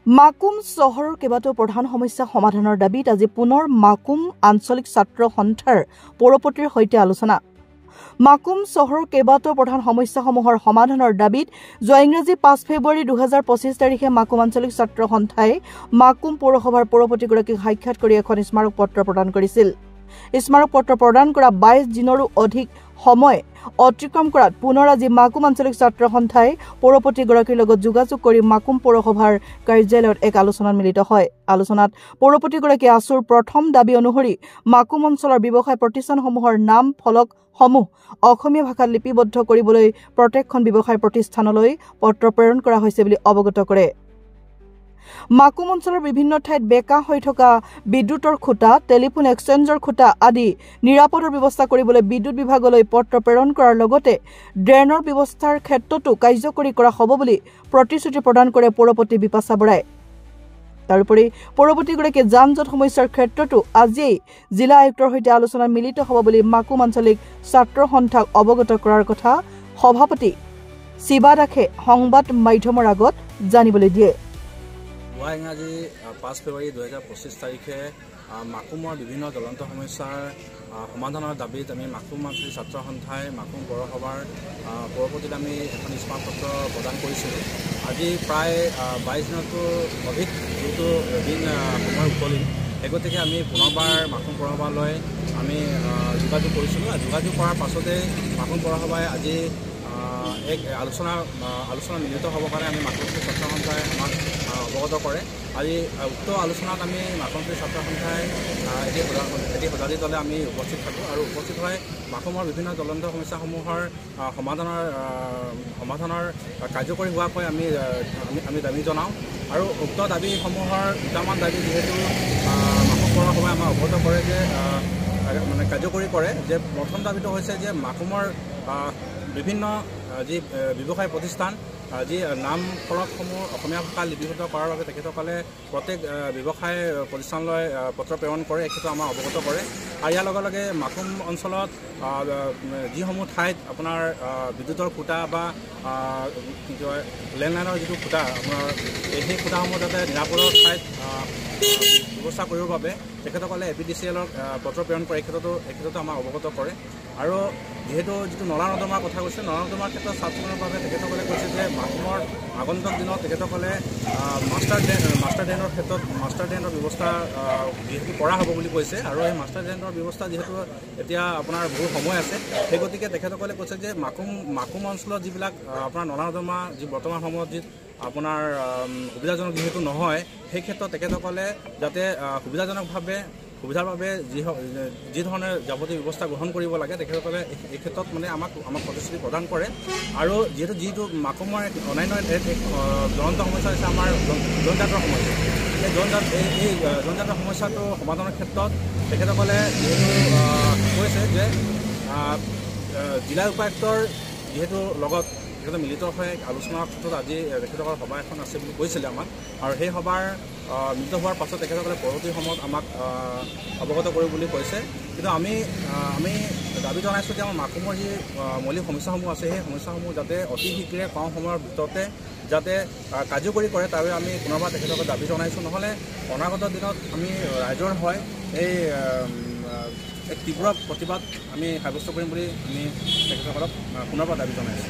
মাকুম চহৰৰ কেইবাটাও প্ৰধান সমস্যা সমাধানৰ দাবীত আজি পুনৰ মাকুম আঞ্চলিক ছাত্ৰ সন্থাৰ পৌৰপতিৰ সৈতে আলোচনা। মাকুম চহৰৰ কেইবাটাও প্ৰধান সমস্যাসমূহৰ সমাধানৰ দাবীত যোৱা ইংৰাজী 5 ফেব্ৰুৱাৰী 2025 তাৰিখে মাকুম আঞ্চলিক ছাত্ৰ সন্থাই মাকুম পৌৰসভাৰ পৌৰপতিগৰাকীক সাক্ষাৎ কৰি এখন স্মাৰক পত্ৰ প্ৰদান কৰিছিল। স্মাৰক পত্ৰ প্ৰদান কৰা 22 দিনৰো অধিক সময় অতিক্ৰম কৰাত পুনৰ আজি মাকুম আঞ্চলিক ছাত্ৰ সন্থাই পৌৰপতিগৰাকীৰ লগত যোগাযোগ কৰি মাকুম পৌৰসভাৰ কাৰ্যালয়ত এক আলোচনাত মিলিত হয়। আলোচনাত পৌৰপতিগৰাকীয়ে আছুৰ প্ৰথম দাবী অনুসৰি মাকুম অঞ্চলৰ ব্যৱসায় প্ৰতিষ্ঠানসমূহৰ নাম ফলকসমূহ অসমীয়া ভাষাত লিপিবদ্ধ কৰিবলৈ প্ৰত্যেকখন ব্যৱসায় প্ৰতিষ্ঠানলৈ পত্ৰ প্ৰেৰণ কৰা হৈছে বুলি অৱগত কৰে। মাকুম অঞ্চলৰ বিভিন্ন ঠাইত বেকা হৈ থকা বিদ্যুতৰ খুঁটা, টেলিফোন এক্সচেঞ্জৰ খুঁটা আদি নিৰাপদৰ ব্যৱস্থা কৰিবলৈ বিদ্যুৎ বিভাগলৈ পত্ৰ প্ৰেৰণ কৰাৰ লগতে ড্ৰেইনৰ ব্যৱস্থাৰ ক্ষেত্ৰতো কাৰ্যকৰী কৰা হ'ব বুলি প্ৰতিশ্ৰুতি প্ৰদান কৰে পৌৰপতি বিপাশা বৰাই। তাৰোপৰি পৌৰপতিগৰাকীয়ে যান-জঁট সমস্যাৰ ক্ষেত্ৰতো আজিয়েই জিলা আয়ুক্তৰ সৈতে আলোচনাত মিলিত হ'ব বুলি মাকুম আঞ্চলিক ছাত্ৰ সন্থাক অৱগত কৰাৰ কথা সভাপতি শিৱা দাসে সংবাদ মাধ্যমৰ আগত জানিবলৈ দিয়ে। যোৱা ইংৰাজী 5 ফেব্ৰুৱাৰী 2025 তাৰিখে মাকুমৰ বিভিন্ন জ্বলন্ত সমস্যাৰ সমাধানৰ দাবীত আমি মাকুম আঞ্চলিক ছাত্ৰ সন্থাই মাকুম পৌৰসভাৰ পৌৰপতিত আমি এখন স্মাৰক পত্ৰ প্ৰদান কৰিছিলোঁ। আজি প্ৰায় 22 দিনতকৈ অধিক যিহেতু দিন সময় উকলিল, সেই গতিকে আমি পুনৰবাৰ মাকুম পৌৰসভালৈ আমি যোগাযোগ কৰিছিলোঁ। যোগাযোগ কৰাৰ পাছতে মাকুম পৌৰসভাই আজি এক আলোচনা মিলিত হ'বৰ কাৰণে আমি মাকুম ছাত্ৰ সন্থাই আমাক অৱগত কৰে। আজি উক্ত আলোচনাত আমি মাকুম ছাত্ৰ সন্থাই এটি সজাতি দলে আমি উপস্থিত থাকোঁ আৰু উপস্থিত হৈ মাকুমৰ বিভিন্ন জ্বলন্ত সমস্যাসমূহৰ সমাধানৰ কাৰ্যকৰী হোৱাকৈ আমি দাবী জনাওঁ আৰু উক্ত দাবীসমূহৰ দুটামান দাবী যিহেতু মাকুম পৌৰসভাই আমাক অৱগত কৰে যে মানে কাৰ্যকৰী কৰে। যে প্ৰথম দাবীটো হৈছে যে মাকুমৰ বিভিন্ন যি ব্যৱসায় প্ৰতিষ্ঠান যি নাম ফলকসমূহ অসমীয়া ভাষা লিপিবদ্ধ কৰাৰ বাবে তেখেতসকলে প্ৰত্যেক ব্যৱসায় প্ৰতিষ্ঠানলৈ পত্ৰ প্ৰেৰণ কৰে, এই ক্ষেত্ৰত আমাক অৱগত কৰে। আৰু ইয়াৰ লগে লগে মাকুম অঞ্চলত যিসমূহ ঠাইত আপোনাৰ বিদ্যুতৰ খুঁটা বা কি কয় লেণ্ডলাইনৰ যিটো খুঁটা আপোনাৰ সেই খুঁটাসমূহ যাতে নিৰাপদৰ ঠাইত ব্যৱস্থা কৰিবৰ বাবে তেখেতসকলে APDCL-ক পত্ৰ প্ৰেৰণ কৰে, এই ক্ষেত্ৰতো আমাক অৱগত কৰে। আৰু যিহেতু যিটো নলা নৰ্দমাৰ কথা কৈছে, নলা নৰ্দমাৰ ক্ষেত্ৰত চাফ চিকুণৰ বাবে তেখেতসকলে কৈছে যে মাকুমৰ আগন্তুক দিনত তেখেতসকলে মাষ্টাৰ ড্ৰেইনৰ ক্ষেত্ৰত মাষ্টাৰ ড্ৰেইনৰ ব্যৱস্থা যিহেতু কৰা হ'ব বুলি কৈছে। আৰু এই মাষ্টাৰ ড্ৰেইনৰ ব্যৱস্থা যিহেতু এতিয়া আপোনাৰ বহু সময় আছে, সেই গতিকে তেখেতসকলে কৈছে যে মাকুম অঞ্চলত যিবিলাক আপোনাৰ নলা নৰ্দমা যি বৰ্তমান সময়ত যি আপোনাৰ সুবিধাজনক যিহেতু নহয়, সেই ক্ষেত্ৰত তেখেতসকলে যাতে সুবিধাৰ বাবে যি ধৰণে যাৱতীয় ব্যৱস্থা গ্ৰহণ কৰিব লাগে তেখেতসকলে এই ক্ষেত্ৰত মানে আমাক প্ৰতিশ্ৰুতি প্ৰদান কৰে। আৰু যিটো মাকুমৰ অন্যান্য এক জ্বলন্ত সমস্যা হৈছে আমাৰ জনজাতৰ সমস্যা। এই জনজাতৰ সমস্যাটো সমাধানৰ ক্ষেত্ৰত তেখেতসকলে যিহেতু কৈছে যে জিলা উপায়ুক্তৰ যিহেতু লগত তেখেতে মিলিত হৈ আলোচনাৰ ক্ষেত্ৰত আজি তেখেতসকলৰ সভা এখন আছে বুলি কৈছিলে আমাক। আৰু সেই সভাৰ মিলিত হোৱাৰ পাছত তেখেতসকলে পৰৱৰ্তী সময়ত আমাক অৱগত কৰিব বুলি কৈছে। কিন্তু আমি দাবী জনাইছোঁ যে আমাৰ মাকুমৰ যি মৌলিক সমস্যাসমূহ আছে, সেই সমস্যাসমূহ যাতে অতি শীঘ্ৰে কম সময়ৰ ভিতৰতে যাতে কাৰ্যকৰী কৰে, তাৰ বাবে আমি পুনৰবাৰ তেখেতসকলক দাবী জনাইছোঁ। নহ'লে অনাগত দিনত আমি ৰাইজৰ হয় এক তীব্ৰ প্ৰতিবাদ আমি সাব্যস্ত কৰিম বুলি আমি তেখেতসকলক পুনৰবাৰ দাবী জনাইছোঁ।